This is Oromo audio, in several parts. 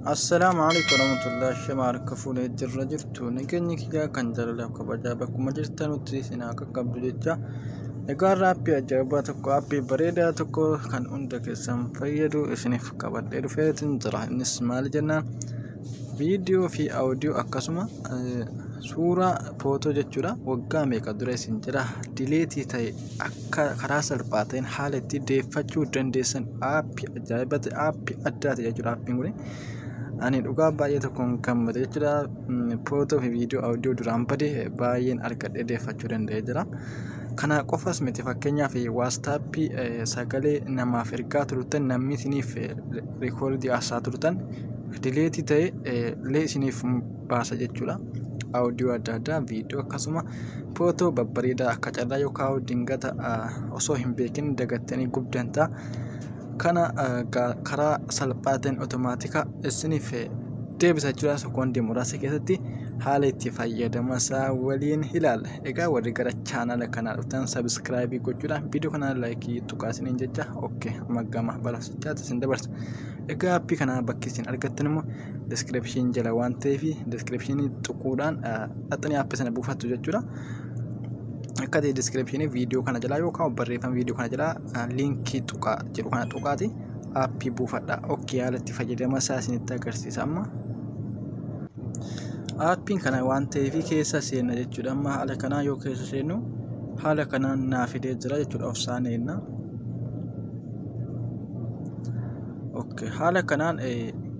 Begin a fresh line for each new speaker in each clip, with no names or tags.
السلام عليكم ورحمة الله شمار كفولة الرجل نكني كيا كان جللا كبجا بكم جرتان وتريسنا كقبل جتا إقار رابي أجابات كوابي بريدة تكو كان عندك سام فيدو إسنف كبر فيتن ترى نسمع الجنة فيديو في أوديو أكسمة صورة فوتو جتورا وقامي كدرس إنجرا ديليتي تاي كراسل باتين حالة دي فتشو دندسن أبي أجابات أبي أدات يجرا بينغري ani dhugaa baay'ee tokkoon kan mate jechuudha footoo fi viidiyoo audio duraan bade baay'een argadhee deeffachuu danda'ee jira. Kana qofas miti fakkeenyaaf waastappii sagalee namaaf ergaa turtan namni isiniif rikoordii haasaa turtan dileetii ta'e lee isiniif baasa jechuudha. Audio adda addaa viidiyoo akkasuma footoo babbareedaa akka carraa yookaan dingata osoo hin beekin dagattanii gubdantaa kana karaa salphaatiin otomaatika isiniif deebisa jechuudha. Sekoondii muraasa keessatti haala itti fayyadama isaa waliin ilaalla. Egaa warri gara chaanala kanaa dhuftan sabiskiraayibii gochuudhaan viidiyoo kana laayikii tuqaasiniin jecha okkee maggama barasichaatti isin dabarsa. Egaa appii kana bakki isin argattan immoo diskiripshinii jala waan ta'eef diskiripshinii tuquudhaan dhaxxanii appii sana buufattu jechuudha. Akka ta'e diskiripshinii viidiyoo kana jalaa yookaan barreeffama viidiyoo kana jalaa liinkii tuqaa jedhu kana tuqaati appii buufadha. Okkee haala itti fayyadama isaa isinitti agarsiisa amma. Appiin kana waan ta'eef keessa seenna jechuudha. Amma haala kanaa yoo keessa seennu haala kanaan naa fidee jira jechuudha. Of saaneenna. Okkee haala kanaan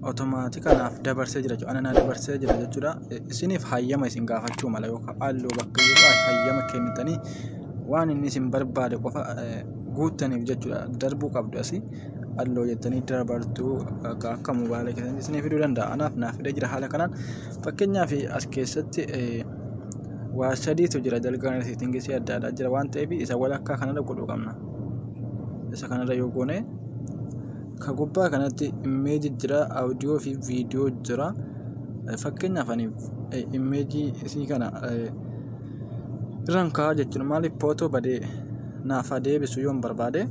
otomaatika naaf dabarsee jira jechuudha. Ana dabarsee jira jechuudha. Isiniif hayyama isin gaafachuu mala yookaan halluu bakka jiru hayyama kennitanii waan inni isin barbaade qofa guuttaniif jechuudha. Darbuu qabdu asii halluu jettanii dabartuu akka mobaayila keessatti isin fiduu danda'a. Anaaf naaf fidee jira haala kanaan. Fakkeenyaaf as keessatti waa sadiitu jira jalqabaan seetingii adda addaa jira waan ta'eef isa walakkaa kanarra godhuu qabna. Isa kanarra yoo goone ka gubbaa kanatti immeeji jira audio fi viidiyoo jira. Fakkeenyaaf ani immeejii isii kana irraan kaa'aa jechuudha. Maaliif footoo badee naaf deebisu yoon barbaade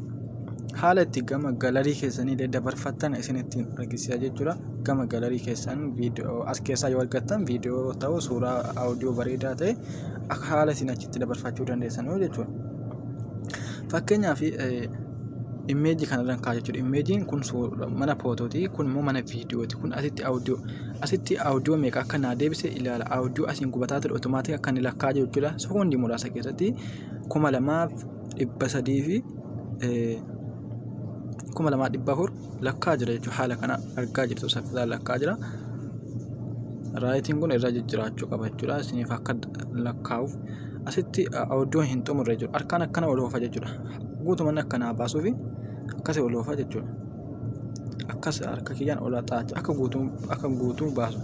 haala itti gama galarii keessanii dabarfattan isin ittiin argisiisa jechuudha. Gama galarii keessan viidiyoo as keessaa yoo argattan viidiyoo ta'u suuraa audio bareedaa ta'e akka haala isin achitti dabarfachuu dandeessan jechuudha. Fakkeenyaaf immeejii kanarraan kaa'aa jechuudha. Immeejiin kun mana footooti, kun immoo mana viidiyooti. Kun asitti audio meeqa akka naa deebise ilaala. Audio asiin gubataa ture otomaatika akka inni lakkaa'aa jiru jechuudha. Sekoondii muraasa keessatti 2300 fi 2400 lakkaa'aa jira jechuudha. Haala kana argaa jirtu saffisaan lakkaa'aa jira. Raayitiin kun irra jijjiiraachuu qaba jechuudha. Isiniif akka lakkaa'uuf asitti audio hin xumurre jechuudha. Harkaan akkana ol oofa jechuudha. Guutumaan akkanaa baasuuf akkasii ol oofa jechuudha. Akkas harka kiyyaan ol xaacha akka guutuu baasu.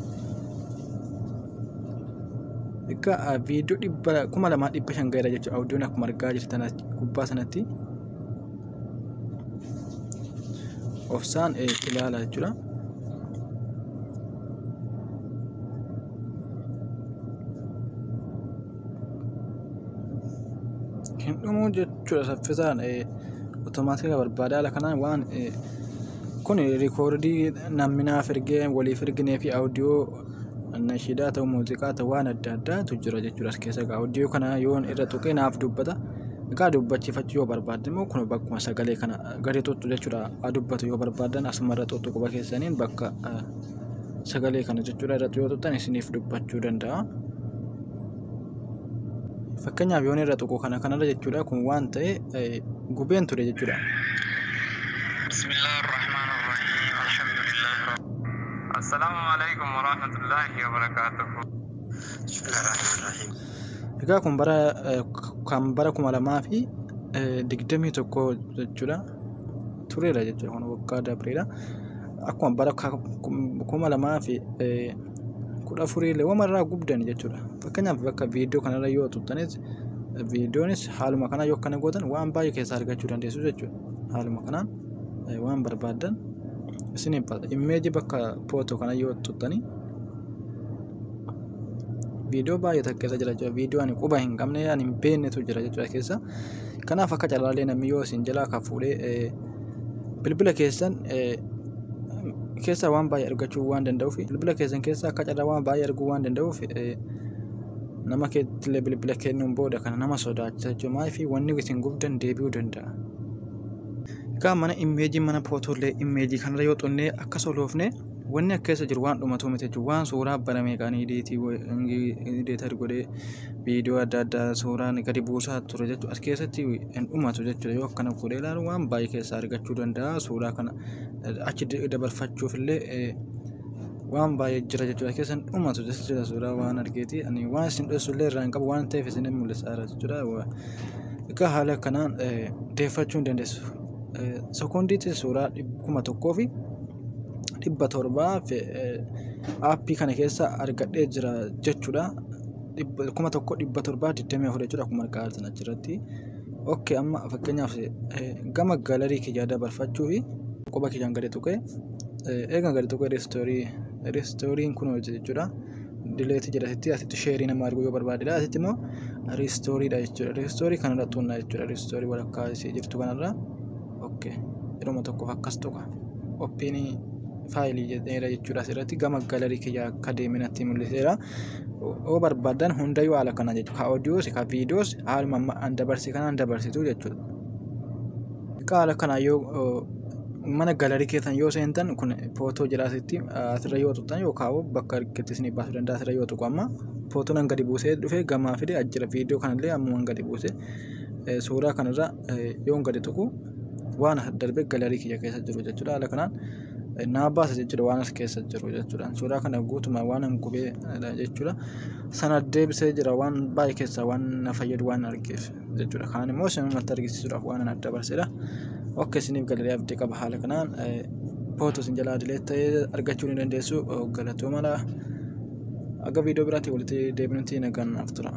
Egaa viidiyoo 2500 gaira jechuudha. Audioon akkuma argaa jirtan gubbaa sanatti ofsaan ilaala jechuudha. Hindhumuu jechuudha saffisaan otomaatika barbaada. Haala kanaan waan kun rikoordii namni naaf ergee waliif erginee fi audio nashiidaa ta'u muuziqaa ta'u waan adda addaatu jira jechuudha. As keessa audio kana yoon irra tuqee naaf dubbata. Egaa dubbachiifachuu yoo barbaadde immoo kun bakkuma sagalee kana gadi tuttu jechuudha. Dubbatu yoo barbaadan asumarra tuttu quba keessaniin bakka sagalee kana jechuudha irratti yoo tuttan isiniif dubbachuu danda'a. Fakkeenyaaf yoon irra tuqu kanarra jechuudha. Kun waan ta'e gubeen ture jechuudha.
Bismillahirrahmanirrahim. Alhamdulillah. Assalamu alaikum warahmatullahi wabarakatuh. Bismillahirrahmanirrahim.
Egaa kun bara 2021 jechuudha. Tureera jechuudha. Kun waggaa dabreera. Akkuma bara 2014 wamarraa gubdan jechuudha. Fakkeenyaaf bakka viidiyoo kanarra yoo tuttanis viidiyoonis haaluma kana yoo kana gootan waan baay'ee keessaa argachuu dandeessu jechuudha. Haaluma kanaan waan barbaadan isiniif immeejii bakka footoo kana yoo tuttanii viidiyoo baay'ee takkeessa jira jechuudha. Viidiyoo ani quba hin qabne ani hin beeknetu jira jechuudha keessa. Kanaaf akka carraalee namni yoo isin jalaa kan fuudhee bilbila keessan keessaa waan baay'ee argachuu waan danda'uuf bilbila keessan keessaa akka carraa waan baay'ee arguu waan danda'uuf nama keetillee bilbila kennuun booda kana nama sodaachisa jechuudha. Maaliif wanni isin gubdan deebi'uu danda'a. Egaa mana imeejii mana footoolee imeejii kanarra yoo xunnee akka soloofne wanni akka keessa jiru waan dhumatu miti jechuudha. Waan suuraa baramee kan ideetar godhee viidiyoo adda addaa suuraan gadi buusaa ture jechuudha. As keessatti hin dhumatu jechuudha. Yoo akkana godhee ilaalu waan baay'ee keessaa argachuu danda'a. Suuraa kana achi dabarfachuuf illee waan baay'ee jira jechuudha. Keessa hin dhumatu jechuudha. Suuraa waan argeeti ani waan isin dho'isu illee irraa hin qabu waan ta'eef isin mul'isaa jechuudha. Egaa haala kanaan deeffachuu hin dandeessu. Sekoondiitti suuraa 1,700 aappii kana keessa argadhee jira jechuudha. 1,724 jechuudha akkuma argaa jirtan achirratti. Okay, amma fakkeenyaaf gama galerii kiyyaa dabarfachuuf quba kiyyaan gadi tuqee eegan gadi tuqee restooriin kun jechuudha. Dileetii jedhasitti asitti sheerii nama arguu yoo barbaadedha. Asitti immoo restooriidha jechuudha. Restoorii kanarra tuunnaa jechuudha. Restoorii walakkaa isii jirtu kanarra. Okay, yeroo tokkoof akkas tuqa. Oppiinii faayilii jedheera jechuudha. Asirratti gama galerii kiyyaa akka deeminatti mul'iseera. Oo barbaadan hundayyuu haala kana jechuudha. Ka oodiyoos ka viidiyoos haaluma amma an dabarsi kanaan dabarsitu jechuudha. Haala kana yoo mana galerii keessan yoo seentan kun footoo jedhaasitti asirra yoo tuqxan yookaan bakka argatte isin baasuu danda'a. Asirra yoo tuqu amma footoon gadi buusee dhufee gamaa fide ajjira viidiyoo kanallee ammoo gadi buusee suuraa kanarra yoo gadi tuqu waan darbee galerii kiyya keessa jiru jechuudha. Haala kanaan naa baasa jechuudha waan as keessa jiru jechuudha. Suuraa kana guutumaa waan an gubee jechuudha. Sana deebisee jira waan baay'ee keessaa waan na fayyadu waan argeef jechuudha. Kaan immoo isinumatti argisiisuudhaaf waan an adda barseedha. Okay, isiniif galerii abdii qaba. Haala kanaan footoo isin jalaa dileet ta'ee argachuu ni dandeessu. Galatoo mala aga viidiyoo biraatti walitti deebinutti nagaan naaf tura.